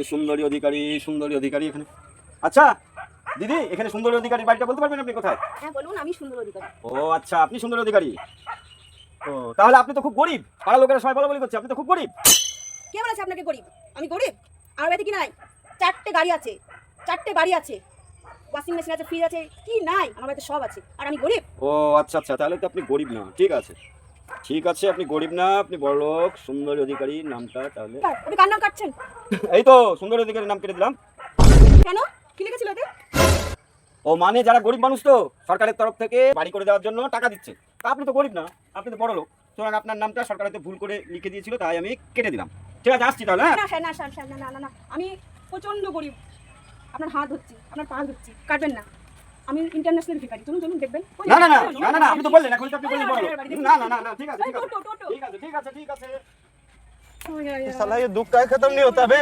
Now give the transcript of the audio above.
সুন্দরী অধিকারী, সুন্দরী অধিকারী এখানে। আচ্ছা দিদি, এখানে সুন্দরী অধিকারীর বাড়িটা বলতে পারবেন আপনি কোথায়? হ্যাঁ বলুন, আমি সুন্দর অধিকারী। ও আচ্ছা, আপনি সুন্দরী অধিকারী। ও তাহলে আপনি তো খুব গরিব, পাড়া লোকেরা সবাই বলাবলি করছে আপনি তো খুব গরিব। কে বলেছে আপনাকে গরিব? আমি গরিব? আমার বাড়িতে কি নাই? 4টে গাড়ি আছে, 4টে বাড়ি আছে, ওয়াশিং মেশিন আছে, ফ্রিজ আছে, কি নাই? আমার বাড়িতে সব আছে, আর আমি গরিব? ও আচ্ছা আচ্ছা, তাহলে তো আপনি গরিব না। ঠিক আছে ঠিক আছে, আপনি গরিব না, আপনি বড়লোক। সুন্দরী অধিকারী নামটা তাহলে আপনি কার নাম কাটছেন? এই তো সুন্দরী অধিকারীর নাম কেটে দিলাম। কেন? কি লিখেছিল এতে? ও মানে যারা গরিব মানুষ তো সরকারের তরফ থেকে বাড়ি করে দেওয়ার জন্য টাকা দিচ্ছে। তা আপনি তো গরিব না, আপনি তো বড় লোক, সুতরাং আপনার নামটা সরকারের ভুল করে লিখে দিয়েছিল, তাই আমি কেটে দিলাম। ঠিক আছে, আসছি তাহলে। হ্যাঁ না স্যার, না স্যার, স্যার, না না না না, আমি প্রচন্ড গরিব। আপনার হাত ধরছি, আপনার পা ধরছি, কাটবেন না। আমি ইন্টারন্যাশনাল ভিখারি। চলুন চলুন, দেখবেন। না না না না না না, আপনি তো বললেন এখন তো আপনি বললেন বড় লোক। না না না না, ঠিক আছে ঠিক আছে টোটো টোটো ঠিক আছে ঠিক আছে ঠিক আছে। টোটো। साला ये दुख का खत्म नहीं होता बे।